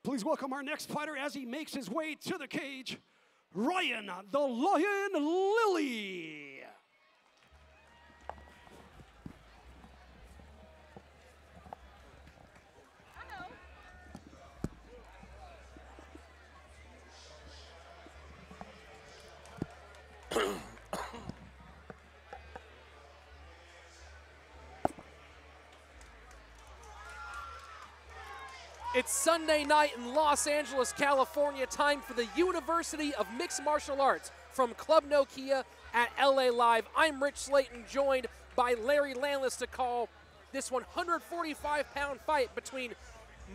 Please welcome our next fighter as he makes his way to the cage, Ryan the Lion Lilly. It's Sunday night in Los Angeles, California, time for the University of Mixed Martial Arts from Club Nokia at L.A. Live. I'm Rich Slayton, joined by Larry Landless to call this 145-pound fight between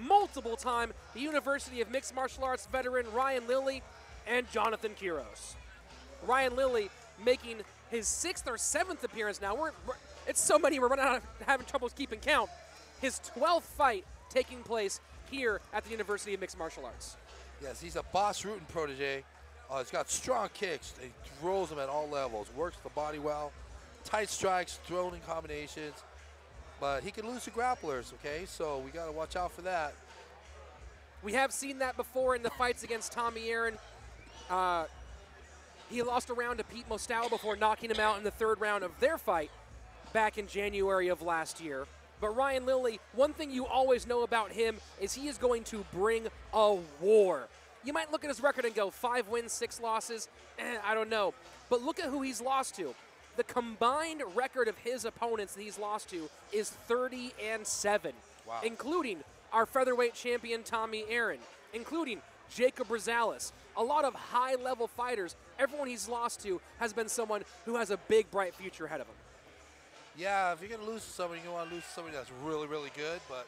multiple-time the University of Mixed Martial Arts veteran Ryan Lillley and JONATHAN QUIROZ. Ryan Lillley making his 6th or 7th appearance now. It's so many we're running out of having trouble keeping count. His 12th fight taking place here at the University of Mixed Martial Arts. Yes, he's a Boss Rutten protege. He's got strong kicks. He throws them at all levels. Works the body well. Tight strikes, throwing combinations. But he can lose to grapplers, okay? So we got to watch out for that. We have seen that before in the fights against Tommy Aaron. He lost a round to Pete Mostow before knocking him out in the 3rd round of their fight back in January of last year. But Ryan Lillley, one thing you always know about him is he is going to bring a war. You might look at his record and go 5 wins, 6 losses, I don't know. But look at who he's lost to. The combined record of his opponents that he's lost to is 30-7, wow. Including our featherweight champion Tommy Aaron, including Jacob Rosales. A lot of high-level fighters. Everyone he's lost to has been someone who has a big, bright future ahead of him. Yeah, if you're going to lose to somebody, you want to lose to somebody that's really, really good. But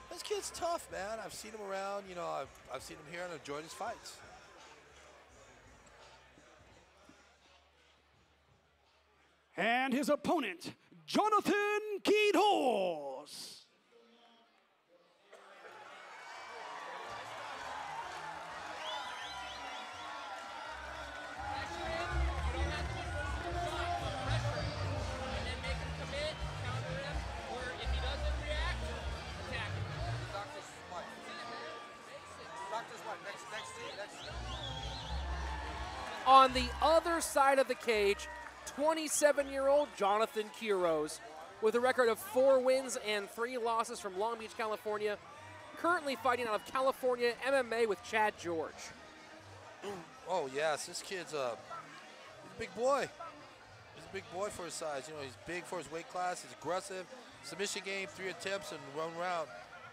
this kid's tough, man. I've seen him around. You know, I've seen him here and enjoyed his fights. And his opponent, JONATHAN QUIROZ. On the other side of the cage, 27-year-old JONATHAN QUIROZ with a record of 4 wins and 3 losses from Long Beach, California, currently fighting out of California MMA with Chad George. Oh, yes, this kid's he's a big boy. He's a big boy for his size. You know, he's big for his weight class. He's aggressive. Submission game, 3 attempts and 1 round.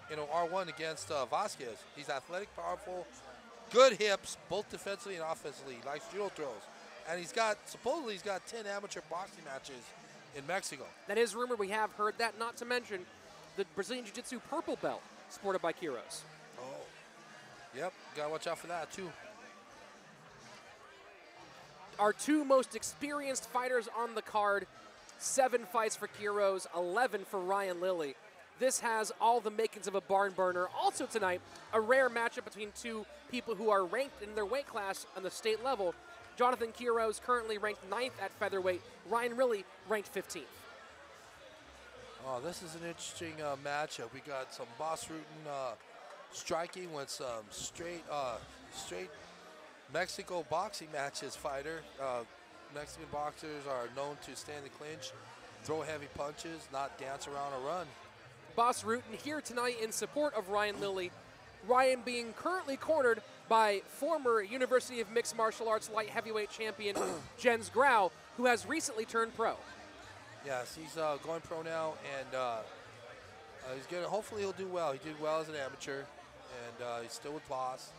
You know, R1 against Vasquez. He's athletic, powerful, good hips, both defensively and offensively. He likes judo throws. And supposedly he's got 10 amateur boxing matches in Mexico. That is rumored. We have heard that, not to mention the Brazilian Jiu-Jitsu purple belt sported by QUIROZ. Oh, yep, gotta watch out for that too. Our 2 most experienced fighters on the card, 7 fights for QUIROZ, 11 for Ryan Lillley. This has all the makings of a barn burner. Also tonight, a rare matchup between 2 people who are ranked in their weight class on the state level. JONATHAN QUIROZ currently ranked 9th at featherweight. Ryan Lillley ranked 15th. Oh, this is an interesting matchup. We got some Boss Rutten striking with some straight Mexico boxing matches fighter. Mexican boxers are known to stand the clinch, throw heavy punches, not dance around or run. Boss Rutten here tonight in support of Ryan Lillley. Ryan being currently cornered by former University of Mixed Martial Arts light heavyweight champion Jens Grau, who has recently turned pro. Yes, he's going pro now, and he's gonna. Hopefully, he'll do well. He did well as an amateur, and he's still with Boss.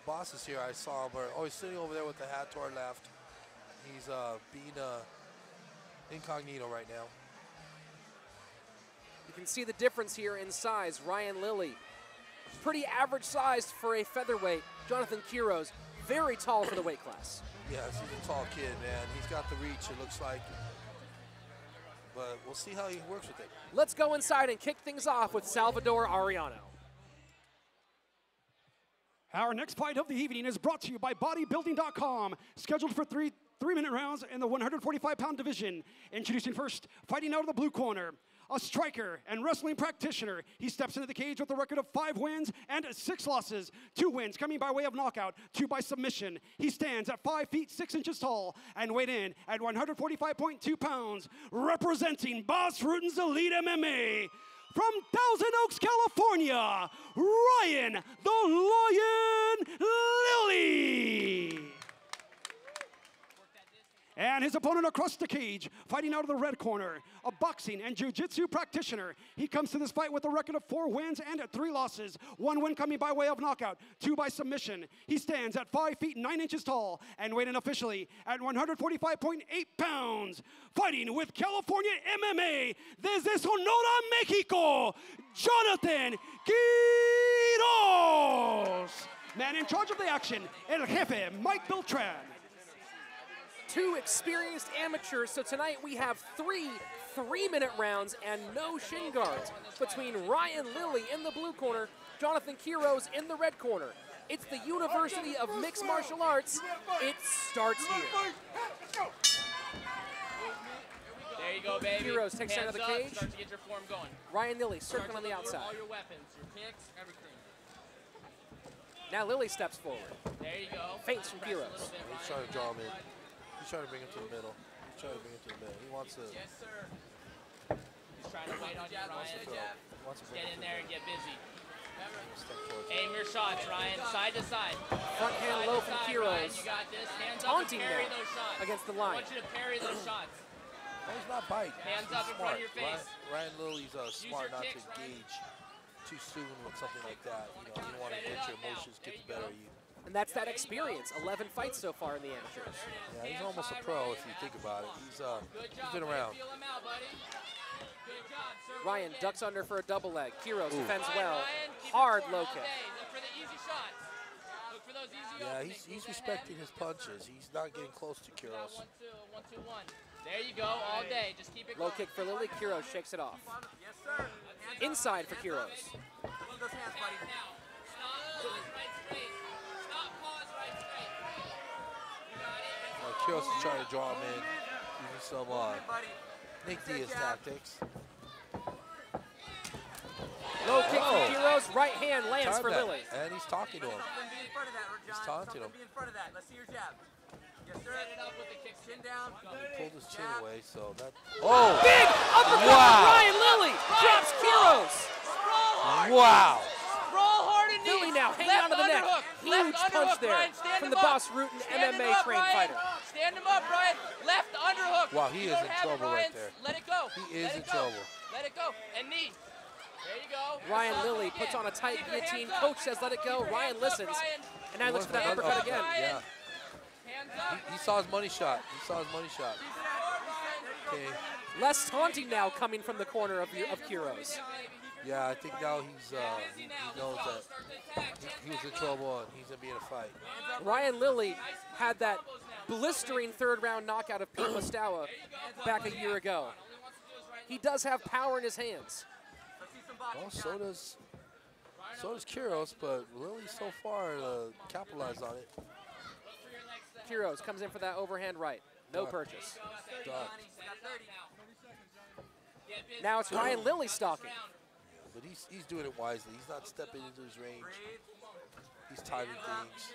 Boss is here. I saw him. Oh, he's sitting over there with the hat to our left. He's being incognito right now. You can see the difference here in size. Ryan Lillley, pretty average sized for a featherweight. JONATHAN QUIROZ, very tall for the weight class. Yes, he's a tall kid, man. He's got the reach, it looks like. But we'll see how he works with it. Let's go inside and kick things off with Salvador Arellano. Our next fight of the evening is brought to you by bodybuilding.com, scheduled for 3 3-minute rounds in the 145-pound division. Introducing first, fighting out of the blue corner, a striker and wrestling practitioner. He steps into the cage with a record of 5 wins and 6 losses. 2 wins coming by way of knockout, 2 by submission. He stands at 5 feet 6 inches tall and weighed in at 145.2 pounds, representing Boss Rutten's Elite MMA. From Thousand Oaks, California, Ryan the Lion Lilly. And his opponent across the cage, fighting out of the red corner, a boxing and jiu-jitsu practitioner. He comes to this fight with a record of 4 wins and 3 losses. 1 win coming by way of knockout, 2 by submission. He stands at 5 feet 9 inches tall and weighed in officially at 145.8 pounds. Fighting with California MMA, desde Sonora, Mexico, JONATHAN QUIROZ. Man in charge of the action, El Jefe, Mike Beltran. 2 experienced amateurs, so tonight we have 3 3-minute rounds and no shin guards between Ryan Lilly in the blue corner, JONATHAN QUIROZ in the red corner. It's the University of Mixed Martial Arts. It starts here. There you go, baby. QUIROZ takes out of the cage. Start to get your form going. Ryan Lilly circling on the outside. All your weapons, your kicks, everything. Now Lilly steps forward. There you go. Feints from QUIROZ. He's trying to draw him in. He's trying to bring him to the middle. He's trying to bring him to the middle. He wants to. Yes, sir. He's trying to wait on you, Ryan. Get in there and get busy. Aim your shots, Ryan. Side to side. Front hand low from QUIROZ. You got this. Hands up and Taunting parry now those shots. against the I line. want you to parry those shots. No, he's not biting. Hands He's up in front of your face. Ryan Lilly's smart your not kicks, to Ryan. engage too soon with something like that. You know, you don't want to let your emotions get the better of you. And that's that experience. 11 fights so far in the amateurs. Yeah, he's almost a pro if you think about it. He's been around. Feel him out, buddy. Good job, sir. Ryan ducks under for a double leg. QUIROZ defends Ryan, well. keep it Hard going low all kick. day. Look for the easy shots. Look for those easy Yeah, openings. he's Move respecting ahead. his punches. He's not getting close to You got QUIROZ. 1, 2, 1, 2, 1. There you go, all day. Just keep it Low going. kick for Lilly. QUIROZ shakes it off. Yes, sir. Inside for QUIROZ. Move those hands, buddy. Now, stop, pause, right straight. Stop, pause, right straight. You got it. QUIROZ is trying to draw him in, using some Buddy. Nick Diaz tactics. Low kick Oh. from QUIROZ. Right hand lands Timed for that, Lilly. and he's talking to him. Something be in front of that, John. He's taunting him. Something be in front of that. Let's see your jab. Yes, sir. Set it up with the kick. Chin down. Pulled his chin Jab. away, so that. Oh! Big uppercut Wow. from Ryan Lilly. Drops QUIROZ. Sprawl hard. Wow! Sprawl hard and Lilly knee. now hanging Left onto the neck. underhook. Huge Left punch underhook, there Ryan. Stand from him the up. Boss Rutten Stand him MMA up, trained Ryan. fighter. Stand him up, Ryan. Left underhook. Wow, he You is don't in have it, trouble right Ryan. there. Let it go. He is Let in it go. trouble. Let it go. And knee. There you go. Ryan Stop Lilly again. puts on a tight Keep your guillotine. hands up. Coach says let it go. Keep your Ryan hands up, listens. Ryan. And now he looks for that uppercut again. Yeah. Hands up. He saw his money shot. He saw his money shot. Okay. Less taunting now coming from the corner of QUIROZ. Yeah, I think now he knows that he was in trouble and he's gonna be in a fight. Ryan Lilly had that blistering 3rd round knockout of Pete Mostawa back a year ago. He does have power in his hands. Well, so does QUIROZ, but Lilly so far capitalized on it. QUIROZ comes in for that overhand right. No purchase. Ducked. Now it's Ryan Lilly stalking. But he's doing it wisely. He's not stepping into his range. He's timing things.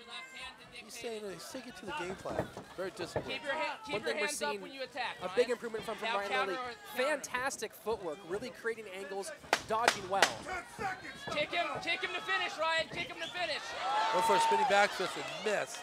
He's sticking to the game plan. Very disciplined. Keep One your thing we're hands up seeing when you attack. A Ryan. big improvement from Now Ryan counter Lilly. or counter. Fantastic footwork, really creating angles, dodging well. Kick him to finish, Ryan. Kick him to finish. Went for a spinning back fist and missed.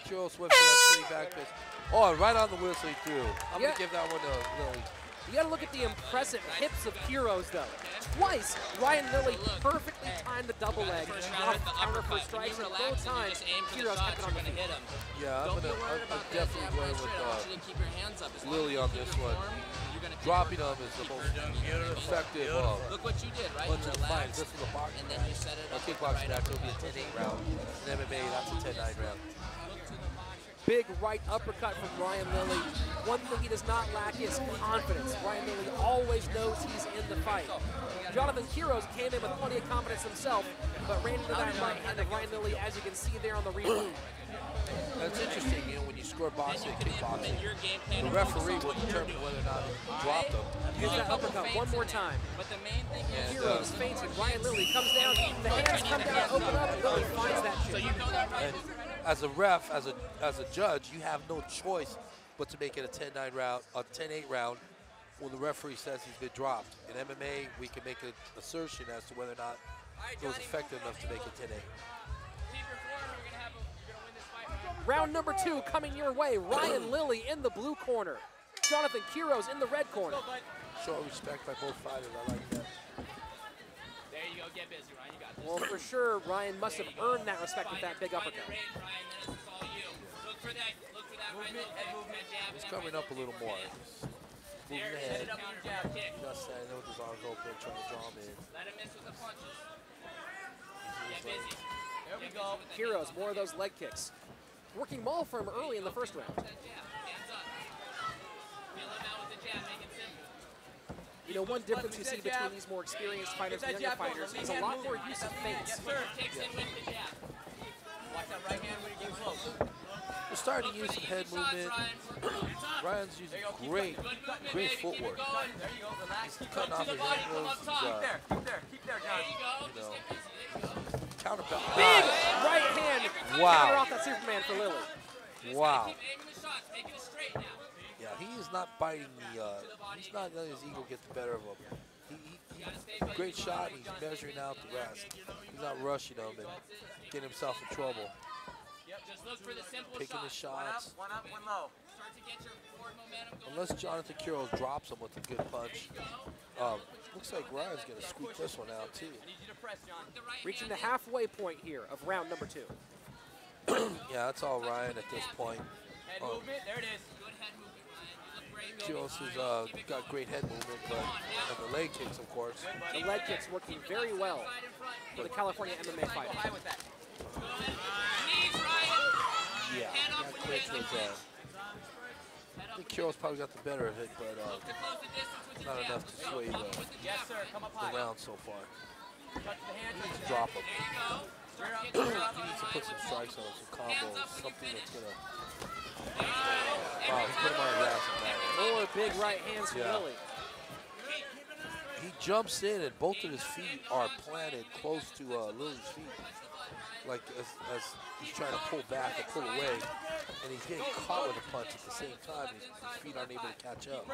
QUIROZ went for that spinning back fist. Oh, right on the whistle he threw. I'm Yeah. gonna give that one to Lilly. You got to look at the impressive hips of QUIROZ, though. Twice, Ryan Lilly perfectly timed the double leg off counter for strikes, and both times QUIROZ kept it on the feet. hit him. Yeah, I'm definitely going with Keep your hands up. Lilly on this one. Dropping him is the most effective Look what you did, right? punch You in the fight. relaxed, This is a boxing and then match. you set it A up. kickboxing match will be a 10-8 round. In MMA, that's a 10-9 round. Big right uppercut from Ryan Lilly. One thing he does not lack is confidence. Ryan Lilly always knows he's in the fight. JONATHAN QUIROZ came in with plenty of confidence himself, but ran into that right hand of Ryan Lilly, as you can see there on the replay. That's interesting, you know, when you score boxing and kickboxing. Your game plan The referee will determine whether or not he dropped him. Here's that uppercut one more time. But the main thing is, Quiroz's fainting. Ryan Lilly comes down. The hands come down, open up. Lilly finds that chin. And as a ref, as a judge, you have no choice but to make it a 10-9 round, a 10-8 round when the referee says he's been dropped. In MMA, we can make an assertion as to whether or not it was effective enough to make it 10-8. Round number 2 coming your way. Ryan Lilly in the blue corner. Jonathan Quirozz in the red corner. Show respect by both fighters. I like that. there you go, get busy, Ryan. You got this. Well, for sure, Ryan must have earned that respect with that big uppercut. Ryan, this is all you. Look for that, Movement, head movement. He's coming up a little more. Moving ahead. Set it up with your jab. kick. He's not standing there with his arms open, trying to draw him in. Let him miss with the punches. Get busy. There we go. Quirozz, more of those leg kicks. Working well for him early in the first round. Hands up. Feel him out with the jab, make it simple. You know, one difference you see between these more experienced fighters and younger fighters is a lot more use of feints. Yes, sir. Kicks in with the jab. Watch that right hand when you get close. We're starting to use some head movement. Ryan's using great footwork. There you go. Relax. He's cutting off his ankles. Keep there. Keep there, John. You know, counterbalance. Big right hand. Wow. Counter off that Superman for Lilly. Wow. Keep aiming the shots, making it straight now. Yeah, he is not biting the. He's not letting his ego get the better of him. Great shot. He's measuring out the rest. He's not rushing him and getting himself in trouble. Just look for the simple Taking the shots. One up, one low. Start to get your forward momentum going. Unless Jonathan Quirozz drops him with a good punch. Looks like Ryan's going to squeak this one out too. I need you to press, John. Reaching the halfway point here of round number 2. Yeah, that's all Ryan at this point. Head movement. There it is. Good head movement, Ryan. You look great. Quirozz has got great head movement, but and the leg kicks, of course. The leg kicks working very well for the California MMA fighter. High with that. Knees, Ryan. Yeah, that clinch was. I think Quirozz probably got the better of it, but Look to close the distance with your not jab. enough to sway Yes, sir. Come up high. the round so far. Touch the hand. He needs to drop him. There you go. Rear up. He needs to put some strikes on him, some combos, something that's going to. Wow, he put him on his ass with that one. More big right hands from Yeah. Lilly. He jumps in and both of his feet are planted close to Lilly's feet. Like as he's trying to pull back and pull away, and he's getting caught with a punch at the same time. His feet aren't able to catch up.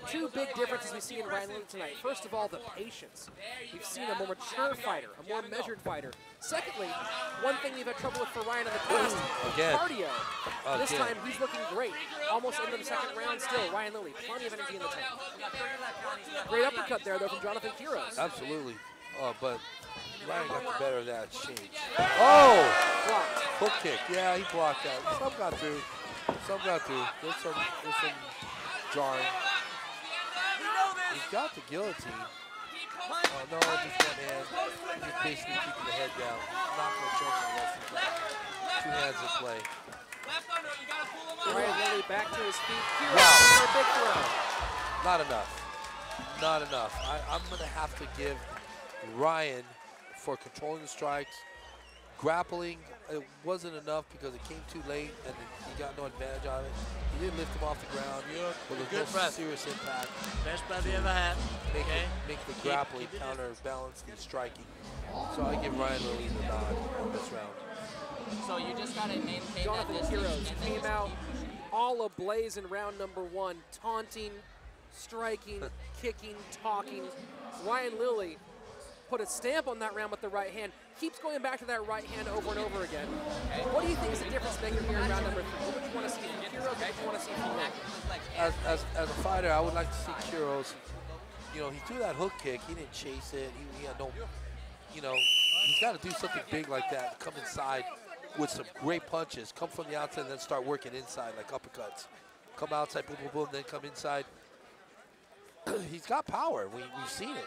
Two big differences we see in Ryan Lilly tonight. First of all, the patience. We've seen a more mature fighter, a more measured fighter. Secondly, one thing we've had trouble with for Ryan in the past, Again. cardio. This Again. time he's looking great. Almost into the second round still. Ryan Lilly, plenty of energy in the tank. Great uppercut there though from Jonathan Quirozz. Absolutely, but Ryan got the better of that exchange. Oh! Blocked. Hook kick. Yeah, he blocked that. Some got through. Some got through. There's some jarring. He's got the guillotine. No, just one hand. Just basically keeping the head down. Not going to choke unless he's got 2 hands in play. Left under, you gotta pull him up. Ryan Lilly back to his feet. Quirozz Wow. for a big throw. Not enough. Not enough. I'm going to have to give Ryan for controlling the strikes. Grappling, it wasn't enough because it came too late and he got no advantage out of it. He didn't lift him off the ground, but there was no serious impact. Best breath you ever had. Make the grappling counterbalance the striking. So I give Ryan Lilly the nod on this round. So you just gotta maintain that Jonathan distance. Quirozz and then came just out keep pushing. all ablaze in round number 1, taunting, striking, kicking, talking. Ryan Lilly put a stamp on that round with the right hand. Keeps going back to that right hand over and over again. What do you think is the difference maker here in round number 3? What would you want to see from Quirozz? What would you want to see from Lilly? As a fighter, I would like to see Quirozz. You know, he threw that hook kick. He didn't chase it. He had no. You know, he's got to do something big like that. Come inside with some great punches. Come from the outside and then start working inside like uppercuts. Come outside, boom, boom, boom, then come inside. He's got power. We've seen it.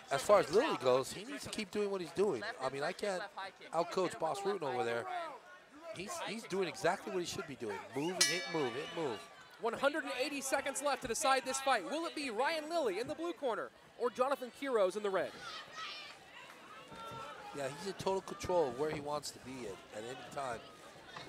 As far as Lilly goes, he needs to keep doing what he's doing. I mean, I can't outcoach Boss Rutten over there. He's doing exactly what he should be doing. Move and hit, move, hit, move. 180 seconds left to decide this fight. Will it be Ryan Lilly in the blue corner or Jonathan Quirozz in the red? Yeah, he's in total control of where he wants to be at any time.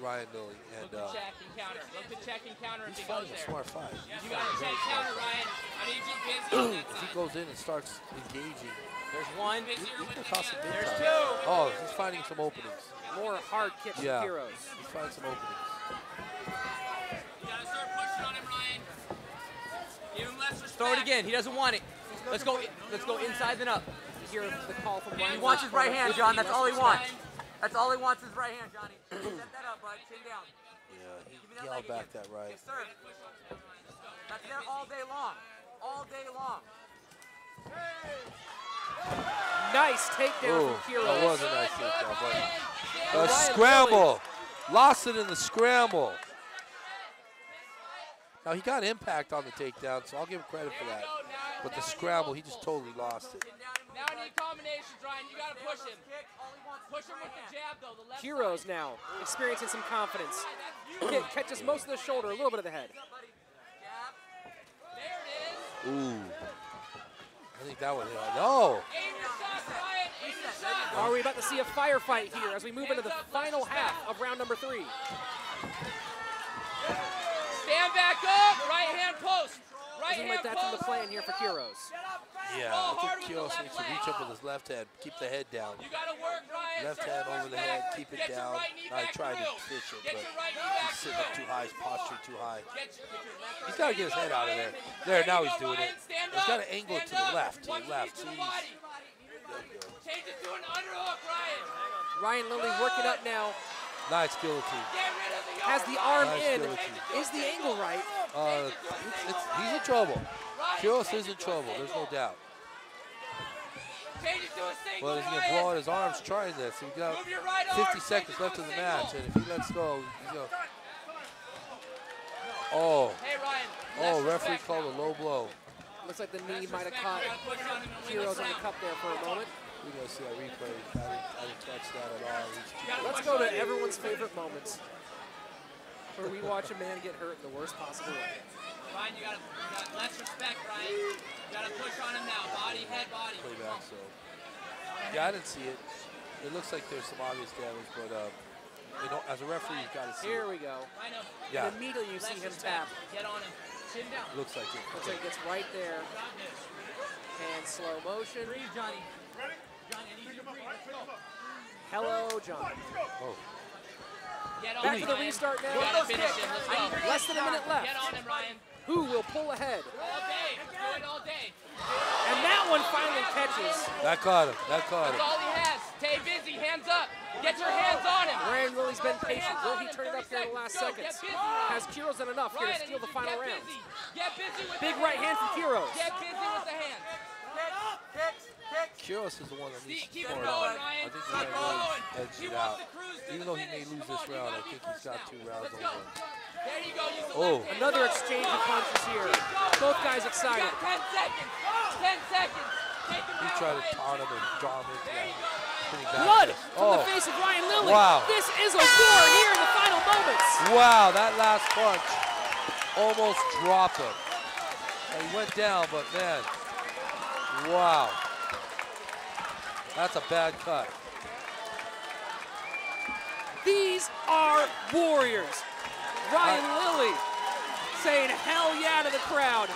Ryan Lilly. And Look to check and counter. Look to check and counter if he's he goes fighting a there. smart fight. You got to check counter, Ryan. I need you busy on that If he side. goes in and starts engaging, There's one. he can cost him big There's time. two. Oh, he's finding some openings. More hard kicks from Yeah, Quiroz. he's finding some openings. You got to start pushing on him, Ryan. Give him less respect. Throw it again. He doesn't want it. Let's go inside then up. You hear the call from Ryan. He wants his right hand, John. That's all he wants. That's all he wants is right hand, Johnny. Set that up, bud. Chin down. Yeah, he held back that right. Yes, sir. That's there all day long. All day long. Nice takedown Ooh, from Quiroz. that was a nice takedown, but a Ryan scramble. Lost it in the scramble. Now, he got impact on the takedown, so I'll give him credit for that. But the scramble, he just totally lost it. Now I need combinations, Ryan. You got to push him. Push him with the jab, though. The left Quiroz side. now experiencing some confidence. Kick catches most of the shoulder, a little bit of the head. There it is. Ooh. I think that one hit. No. Aim your shots, Ryan. Aim your shots. Are we about to see a firefight here as we move into the final half of round number 3? Stand back up. Right hand post. Right Doesn't hand like that's in the post. plan here for Quiroz. Yeah, I think Quiroz needs to reach up with his left hand, keep the head down. You got to work, Ryan. Left hand over the head, keep it down. I tried to fish it, but he's sitting up too high, his posture too high. He's got to get his head out of there. There, now he's doing it. He's got to angle it to the left, See, Change it to an underhook, Ryan. Ryan Lilly working up now. nice guillotine. Get rid of the Has the arm Nice in. guillotine. Is the angle right? He's in trouble. Quiroz is in trouble, there's no doubt. Change it to a single, Well, he's going to blow out his arms trying this. We got Move your right 50 arm, seconds change it left to in a the single. match, and if he lets go, he's going to... Oh, Hey, Ryan. oh, referee called a low blow. Looks like the knee might have caught Quiroz on the cup there for a moment. We're going to see that replay. I didn't touch that at all. Let's go to everyone's favorite moments, where we watch a man get hurt in the worst possible way. Ryan, you got less respect, Ryan. You got to push on him now. Body, head, body. Playback, so. Yeah, I didn't see it. It looks like there's some obvious damage, but you know, as a referee, you've got to see Here it. we go. Rhino, Yeah, And immediately you see him less tap. respect. Get on him. Chin down. looks like it. Looks like it gets right there. And slow motion. Breathe, Johnny. Johnny, I need you to breathe. Let's go. Hello, John. Oh, Get on Back him, to the Ryan. restart You now. gotta finish him. Let's go. Less than a minute left. Get on him, Ryan. Who will pull ahead? All day. Do it all day. And that one finally catches. that caught him. That caught That's him. all he has. Stay busy. Hands up. Get your hands on him. Ryan Lilly's been patient. Will he turn it up here in the last Go. seconds? Get busy, Ryan. Has Quiroz done enough here to Ryan, steal the final get round? busy. Get busy with Big the right hand from Quiroz. Get busy with the hands. Quiroz is the one that needs to Keep it score it going, out. Ryan. I think Keep he going. edged He it wants out. to cruise to Even the though he may finish. lose Come this on, you round, I gotta be think he's first got now. 2 rounds Let's go. over him. There you go. Use the Oh. left hand. Another Go. exchange of punches here. Keep going, Both Ryan. guys excited. You got 10 seconds. 10 seconds. Take him He down, tried to Ryan. taunt him and draw him into There you that. go, Ryan. Pretty bad. Blood from Oh. the face of Ryan Lilly. Wow. This is a war here in the final moments. Wow, that last punch almost dropped him. And he went down, but man, wow. That's a bad cut. These are warriors. Ryan Lilly saying hell yeah to the crowd.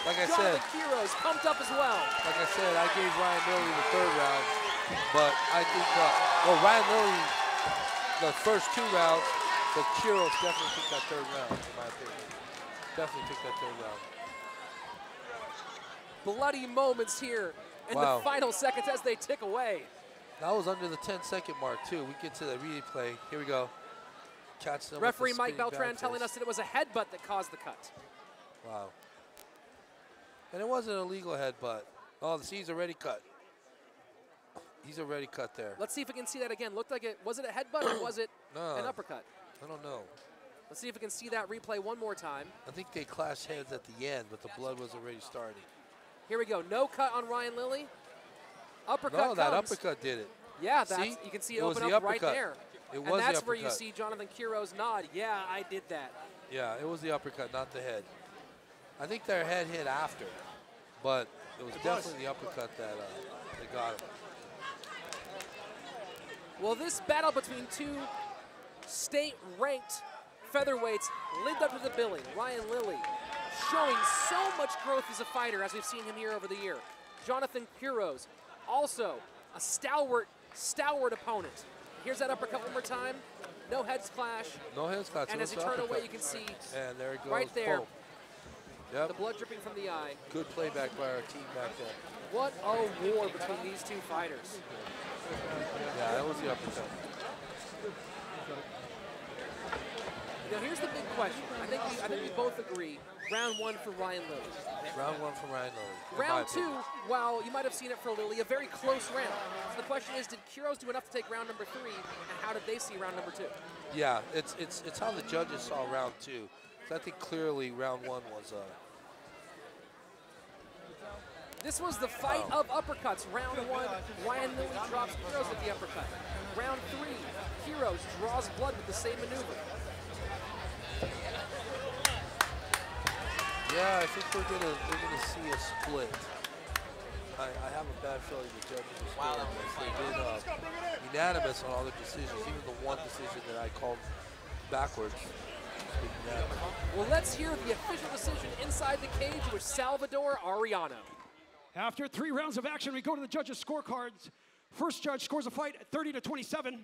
Like I Jonathan said, Quiroz pumped up as well. I gave Ryan Lilly the 3rd round, but I think, Ryan Lilly, the first 2 rounds, but Quiroz definitely took that 3rd round, in my opinion. Definitely took that 3rd round. Bloody moments here in Wow. the final seconds as they tick away. That was under the 10-second mark, too. We get to the replay. Here we go. Catch them with the Referee Mike spinning Beltran back telling fist. us that it was a headbutt that caused the cut. Wow. And it wasn't a legal headbutt. Oh, he's already cut. He's already cut there. Let's see if we can see that again. Looked like it, was it a headbutt or was it No. an uppercut? I don't know. Let's see if we can see that replay one more time. I think they clashed heads at the end, but the blood was already starting. Here we go. No cut on Ryan Lilly. Uppercut No, that comes. uppercut did it. Yeah, that's, See? you can see it It was open the up right uppercut. there. It And was the that's where you uppercut. see Jonathan Quiroz nod. Yeah, I did that. Yeah, it was the uppercut, not the head. I think their head hit after, but it was definitely the uppercut that got him. Well, this battle between two state-ranked featherweights lived up to the billing. Lion Lilly showing so much growth as a fighter as we've seen him here over the year. JONATHAN QUIROZ, also a stalwart opponent. Here's that uppercut one more time. No heads clash. No heads clash. And as he turned away, you can see and there it goes. right there, yep. the blood dripping from the eye. Good playback by our team back there. What a war between these two fighters. Yeah, that was the uppercut. Now here's the big question. I think we both agree. Round one for Lion Lilly. Round one for Lion Lilly. Round two, while you might have seen it for Lilly, a very close round. So the question is, did QUIROZ do enough to take round number 3, and how did they see round number 2? Yeah, it's how the judges saw round 2. So I think clearly round 1 was This was the fight of uppercuts. Round 1, Lion Lilly drops QUIROZ with the uppercut. Round 3, QUIROZ draws blood with the same maneuver. Yeah, I think we're gonna see a split. I have a bad feeling the judges are split. They've been unanimous on all their decisions. Even the one decision that I called backwards. Well, let's hear the official decision inside the cage with Salvador Arellano. After 3 rounds of action, we go to the judges' scorecards. First judge scores a fight 30-27.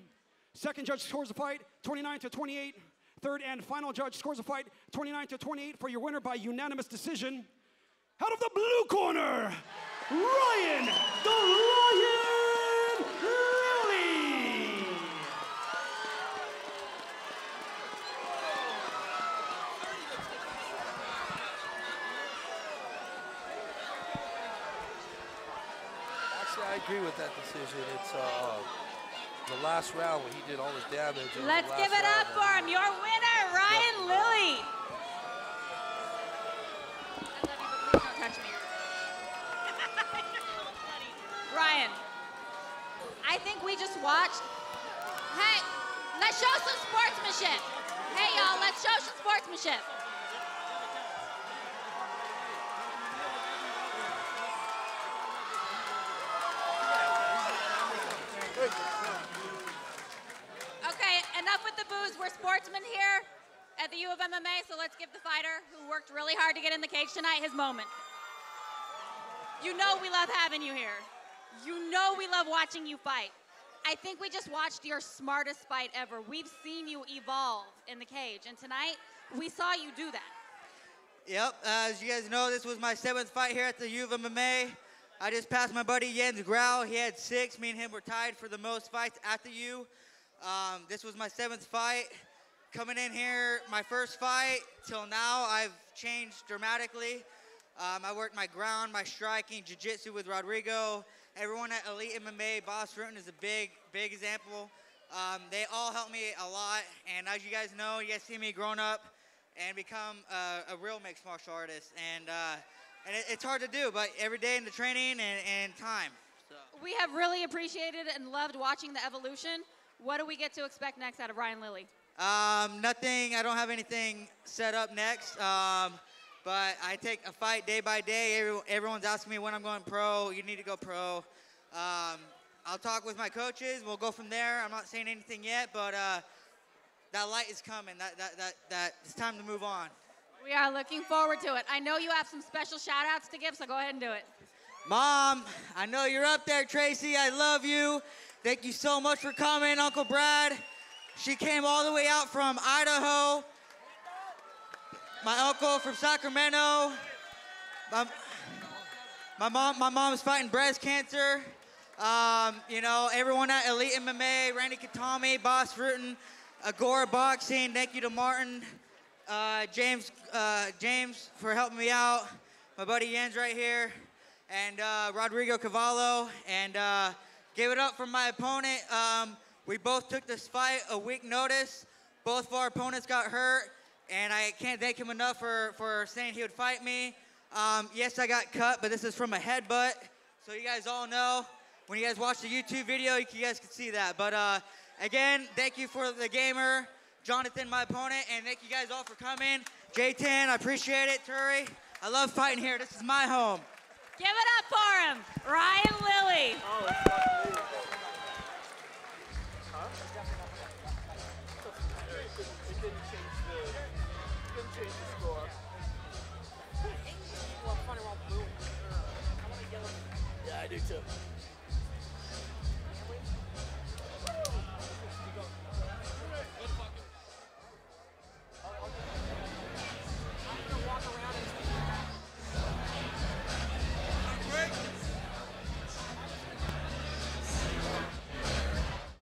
Second judge scores a fight 29-28. Third and final judge scores a fight 29-28 for your winner by unanimous decision. Out of the blue corner, Ryan the Lion Lilly. Actually, I agree with that decision. It's the last round when he did all his damage. Let's give it up for him. Your winner, Ryan Lilly. I love you, but please don't touch me. Ryan, I think we just watched. Hey, let's show some sportsmanship. Hey, y'all, let's show some sportsmanship. Okay, enough with the booze. We're sportsmen here at the U of MMA, so let's give the fighter who worked really hard to get in the cage tonight his moment. You know we love having you here. You know we love watching you fight. I think we just watched your smartest fight ever. We've seen you evolve in the cage, and tonight we saw you do that. Yep, as you guys know, this was my 7th fight here at the U of MMA. I just passed my buddy Jens Grau. He had 6. Me and him were tied for the most fights at the U. This was my 7th fight. Coming in here, my first fight till now, I've changed dramatically. I worked my ground, my striking, jiu-jitsu with Rodrigo. Everyone at Elite MMA, Boss Rutten is a big example. They all helped me a lot. And as you guys know, you guys see me growing up and become a real mixed martial artist. And it's hard to do, but every day in the training and time. So. We have really appreciated and loved watching the evolution. What do we get to expect next out of Ryan Lilly? Nothing. I don't have anything set up next. But I take a fight day by day. Everyone's asking me when I'm going pro. You need to go pro. I'll talk with my coaches. We'll go from there. I'm not saying anything yet, but that light is coming. That it's time to move on. We are looking forward to it. I know you have some special shout-outs to give, so go ahead and do it. Mom, I know you're up there, Tracy. I love you. Thank you so much for coming, Uncle Brad. She came all the way out from Idaho. My uncle from Sacramento. My mom's fighting breast cancer. You know, everyone at Elite MMA, Randy Katami, Boss Rutten, Agora Boxing. Thank you to Martin, James for helping me out. My buddy Jens right here, and Rodrigo Cavallo. And give it up for my opponent. We both took this fight a week notice. Both of our opponents got hurt. And I can't thank him enough for saying he would fight me. Yes, I got cut, but this is from a headbutt. So you guys all know. When you guys watch the YouTube video, you guys can see that. But again, thank you for the gamer, JONATHAN, my opponent, and thank you guys all for coming. J10, I appreciate it. Turi, I love fighting here. This is my home. Give it up for him, Ryan Lilly. too.